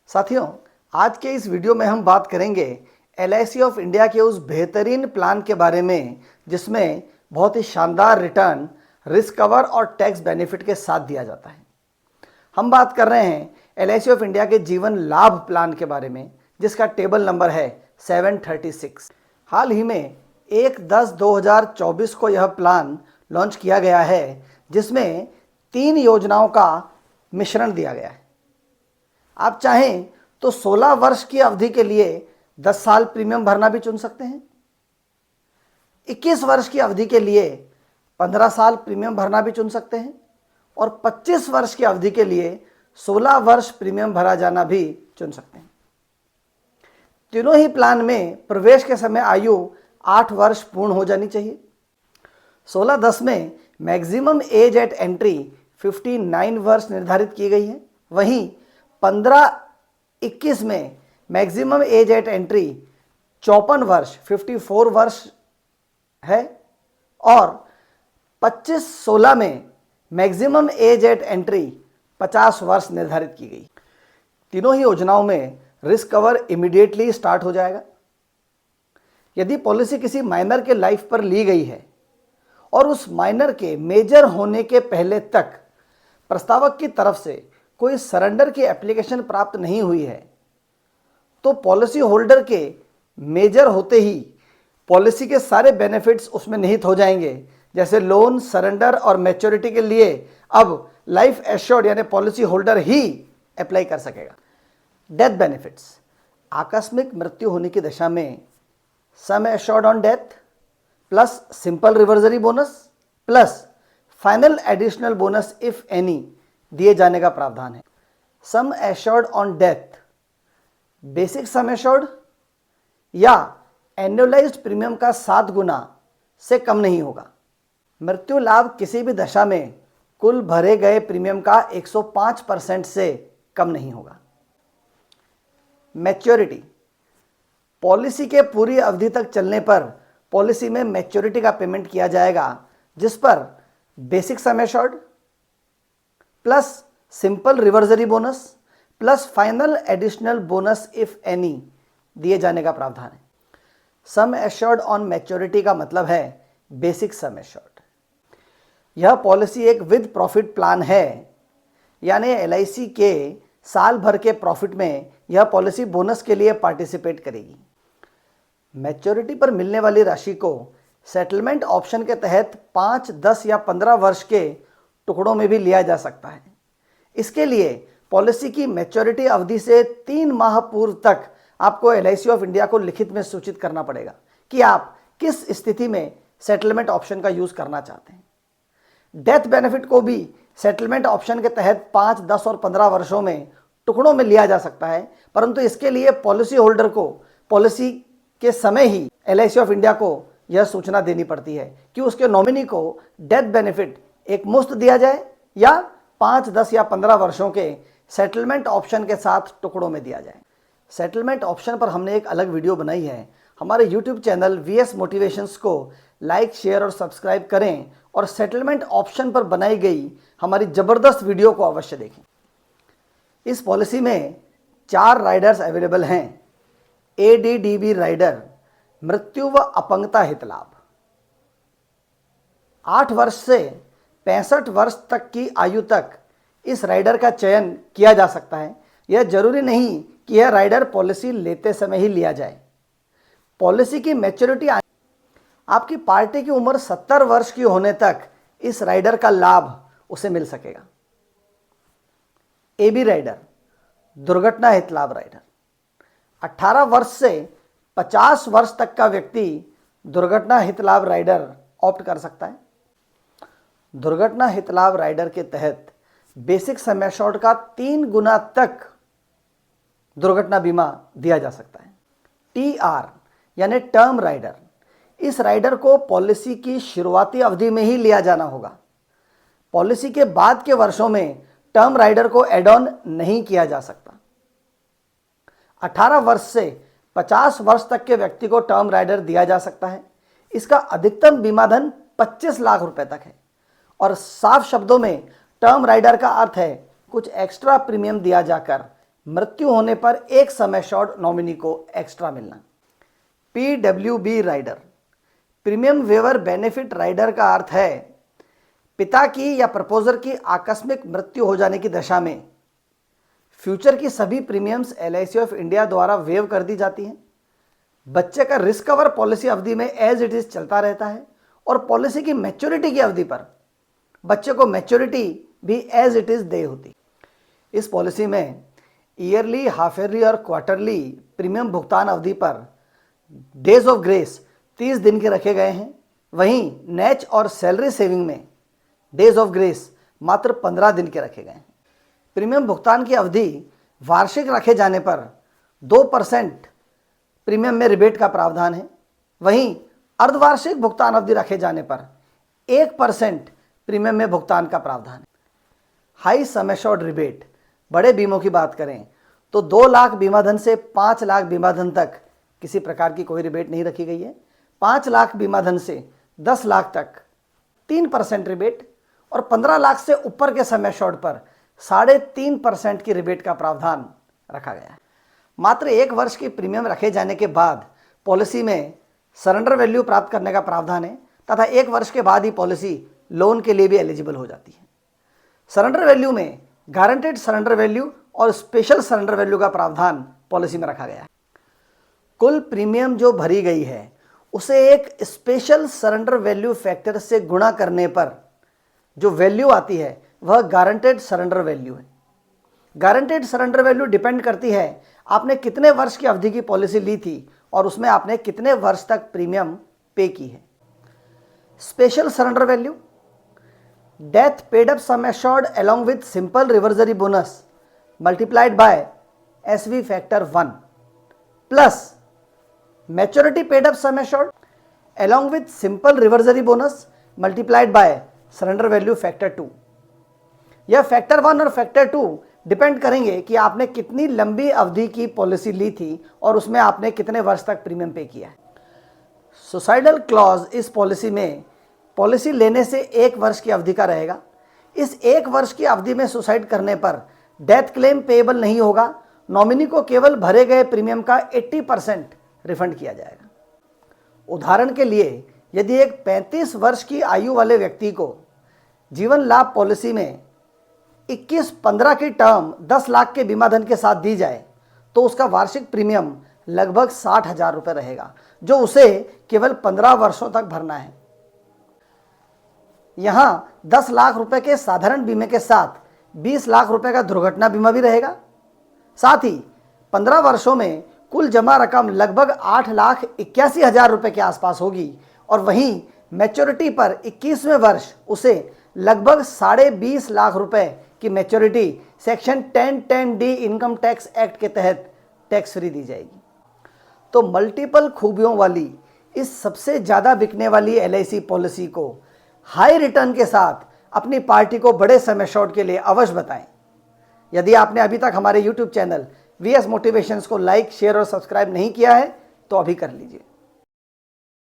साथियों, आज के इस वीडियो में हम बात करेंगे LIC ऑफ इंडिया के उस बेहतरीन प्लान के बारे में जिसमें बहुत ही शानदार रिटर्न, रिस्क कवर और टैक्स बेनिफिट के साथ दिया जाता है। हम बात कर रहे हैं LIC ऑफ इंडिया के जीवन लाभ प्लान के बारे में जिसका टेबल नंबर है 736। हाल ही में 1/10/2024 को यह प्लान लॉन्च किया गया है जिसमें 3 योजनाओं का मिश्रण दिया गया है। आप चाहें तो 16 वर्ष की अवधि के लिए 10 साल प्रीमियम भरना भी चुन सकते हैं। 21 वर्ष की अवधि के लिए 15 साल प्रीमियम भरना भी चुन सकते हैं और 25 वर्ष की अवधि के लिए 16 वर्ष प्रीमियम भरा जाना भी चुन सकते हैं। तीनों ही प्लान में प्रवेश के समय आयु 8 वर्ष पूर्ण हो जानी चाहिए। 16-10 में मैक्सिमम एज एट एंट्री 59 वर्ष निर्धारित की गई है। वहीं 15-21 में मैक्सिमम एज एट एंट्री 54 वर्ष 54 वर्ष है और 25-16 में मैक्सिमम एज एट एंट्री 50 वर्ष निर्धारित की गई। तीनों ही योजनाओं में रिस्क कवर इमीडिएटली स्टार्ट हो जाएगा। यदि पॉलिसी किसी माइनर के लाइफ पर ली गई है और उस माइनर के मेजर होने के पहले तक प्रस्तावक की तरफ से कोई सरेंडर की एप्लीकेशन प्राप्त नहीं हुई है तो पॉलिसी होल्डर के मेजर होते ही पॉलिसी के सारे बेनिफिट्स उसमें निहित हो जाएंगे, जैसे लोन, सरेंडर और मैच्योरिटी के लिए अब लाइफ एश्योर्ड यानी पॉलिसी होल्डर ही अप्लाई कर सकेगा। डेथ बेनिफिट्स, आकस्मिक मृत्यु होने की दशा में sum assured on death plus simple reversionary bonus plus final additional bonus if any दिए जाने का प्रावधान है। Sum assured on death basic sum assured या एनुअलाइज्ड प्रीमियम का 7 गुना से कम नहीं होगा। मृत्यु लाभ किसी भी दशा में कुल भरे गए प्रीमियम का 105% से कम नहीं होगा। मैच्योरिटी, पॉलिसी के पूरी अवधि तक चलने पर पॉलिसी में मैच्योरिटी का पेमेंट किया जाएगा जिस पर basic sum assured plus simple reversionary bonus plus final additional bonus if any दिए जाने का प्रावधान है। सम एश्योर्ड ऑन मैच्योरिटी का मतलब है बेसिक सम एश्योर्ड। यह पॉलिसी एक विद प्रॉफिट प्लान है, यानी LIC के साल भर के प्रॉफिट में यह पॉलिसी बोनस के लिए पार्टिसिपेट करेगी। मैच्योरिटी पर मिलने वाली राशि को सेटलमेंट ऑप्शन के तहत 5, 10 या 15 वर्ष के टुकड़ों में भी लिया जा सकता है। इसके लिए पॉलिसी की मैच्योरिटी अवधि से 3 माह पूर्व तक आपको LIC ऑफ इंडिया को लिखित में सूचित करना पड़ेगा कि आप किस स्थिति में सेटलमेंट ऑप्शन का यूज करना चाहते हैं। डेथ बेनिफिट को भी सेटलमेंट ऑप्शन के तहत 5, 10 और 15 वर्षों में टुकड़ों में लिया जा सकता है, परंतु इसके लिए पॉलिसी होल्डर को पॉलिसी के समय ही LIC ऑफ इंडिया को यह सूचना देनी पड़ती है कि उसके नॉमिनी को डेथ बेनिफिट एक मुश्त दिया जाए या 5, 10 या 15 वर्षों के सेटलमेंट ऑप्शन के साथ टुकड़ों में दिया जाए। सेटलमेंट ऑप्शन पर हमने एक अलग वीडियो बनाई है। हमारे YouTube चैनल VS मोटिवेशंस को लाइक, शेयर और सब्सक्राइब करें और सेटलमेंट ऑप्शन पर बनाई गई हमारी ज़बरदस्त वीडियो को अवश्य देखें। इस पॉलिसी में 4 राइडर्स अवेलेबल हैं। ADDB राइडर, मृत्यु व अपंगता हित लाभ। 8 वर्ष से 65 वर्ष तक की आयु तक इस राइडर का चयन किया जा सकता है। यह जरूरी नहीं कि यह राइडर पॉलिसी लेते समय ही लिया जाए। पॉलिसी की मैच्योरिटी आपकी पार्टी की उम्र 70 वर्ष की होने तक इस राइडर का लाभ उसे मिल सकेगा। AB राइडर, दुर्घटना हित लाभ राइडर। 18 वर्ष से 50 वर्ष तक का व्यक्ति दुर्घटना हित लाभ राइडर ऑप्ट कर सकता है। दुर्घटना हित लाभ राइडर के तहत बेसिक सम एश्योर्ड का 3 गुना तक दुर्घटना बीमा दिया जा सकता है। TR यानी टर्म राइडर, इस राइडर को पॉलिसी की शुरुआती अवधि में ही लिया जाना होगा। पॉलिसी के बाद के वर्षों में टर्म राइडर को एड ऑन नहीं किया जा सकता। 18 वर्ष से 50 वर्ष तक के व्यक्ति को टर्म राइडर दिया जा सकता है। इसका अधिकतम बीमा धन 25 लाख रुपए तक है और साफ शब्दों में टर्म राइडर का अर्थ है कुछ एक्स्ट्रा प्रीमियम दिया जाकर मृत्यु होने पर एक समय शॉर्ट नॉमिनी को एक्स्ट्रा मिलना। PWB rider, premium waiver benefit rider का अर्थ है पिता की या प्रपोजर की आकस्मिक मृत्यु हो जाने की दशा में फ्यूचर की सभी प्रीमियम्स LIC ऑफ इंडिया द्वारा वेव कर दी जाती हैं। बच्चे का रिस्क कवर पॉलिसी अवधि में एज इट इज चलता रहता है और पॉलिसी की मैच्योरिटी की अवधि पर बच्चे को मैच्योरिटी भी एज इट इज दे होती। इस पॉलिसी में ईयरली, हाफ ईयरली और क्वार्टरली प्रीमियम भुगतान अवधि पर डेज ऑफ ग्रेस 30 दिन के रखे गए हैं। वहीं नेच और सैलरी सेविंग में डेज ऑफ ग्रेस मात्र 15 दिन के रखे गए हैं। प्रीमियम भुगतान की अवधि वार्षिक रखे जाने पर 2% प्रीमियम में रिबेट का प्रावधान है। वहीं अर्धवार्षिक भुगतान अवधि रखे जाने पर 1% प्रीमियम में भुगतान का प्रावधान है। हाई सम एश्योर्ड रिबेट, बड़े बीमों की बात करें तो 2 लाख बीमा धन से 5 लाख बीमा धन तक किसी प्रकार की कोई रिबेट नहीं रखी गई है। 5 लाख बीमा धन से 10 लाख तक 3% रिबेट और 15 लाख से ऊपर के सम एश्योर्ड पर 3.5% की रिबेट का प्रावधान रखा गया है। मात्र 1 वर्ष की प्रीमियम रखे जाने के बाद पॉलिसी में सरेंडर वैल्यू प्राप्त करने का प्रावधान है तथा 1 वर्ष के बाद ही पॉलिसी लोन के लिए भी एलिजिबल हो जाती है। सरेंडर वैल्यू में गारंटेड सरेंडर वैल्यू और स्पेशल सरेंडर वैल्यू का प्रावधान पॉलिसी में रखा गया है। कुल प्रीमियम जो भरी गई है उसे एक स्पेशल सरेंडर वैल्यू फैक्टर से गुणा करने पर जो वैल्यू आती है वह गारंटेड सरेंडर वैल्यू है। गारंटेड सरेंडर वैल्यू डिपेंड करती है आपने कितने वर्ष की अवधि की पॉलिसी ली थी और उसमें आपने कितने वर्ष तक प्रीमियम पे की है। Special surrender value, death paid up sum assured along with simple reversory bonus multiplied by SV factor 1 plus maturity paid up sum assured along with simple reversory bonus multiplied by surrender value factor 2। यह factor 1 और factor 2 depend करेंगे कि आपने कितनी लंबी अवधि की policy ली थी और उसमें आपने कितने वर्ष तक प्रीमियम पे किया है। सुसाइडल क्लॉज इस पॉलिसी में पॉलिसी लेने से 1 वर्ष की अवधि का रहेगा। इस 1 वर्ष की अवधि में सुसाइड करने पर डेथ क्लेम पेएबल नहीं होगा। नॉमिनी को केवल भरे गए प्रीमियम का 80% रिफंड किया जाएगा। उदाहरण के लिए यदि एक 35 वर्ष की आयु वाले व्यक्ति को जीवन लाभ पॉलिसी में 21-15 की टर्म 10 लाख के बीमा धन के साथ दी जाए तो उसका वार्षिक प्रीमियम लगभग 60,000 रुपये रहेगा, जो उसे केवल 15 वर्षों तक भरना है। यहां 10 लाख रुपए के साधारण बीमे के साथ 20 लाख रुपए का दुर्घटना बीमा भी रहेगा। साथ ही 15 वर्षों में कुल जमा रकम लगभग 8,81,000 रुपए के आसपास होगी और वहीं मैच्योरिटी पर 21वें वर्ष उसे लगभग 20.5 लाख रुपए की maturity section 1010D income tax act के तहत टैक्स फ्री दी जाएगी। तो मल्टीपल खूबियों वाली इस सबसे ज़्यादा बिकने वाली LIC पॉलिसी को हाई रिटर्न के साथ अपनी पार्टी को बड़े समय शॉर्ट के लिए अवश्य बताएं। यदि आपने अभी तक हमारे YouTube चैनल VS मोटिवेशंस को लाइक, शेयर और सब्सक्राइब नहीं किया है तो अभी कर लीजिए।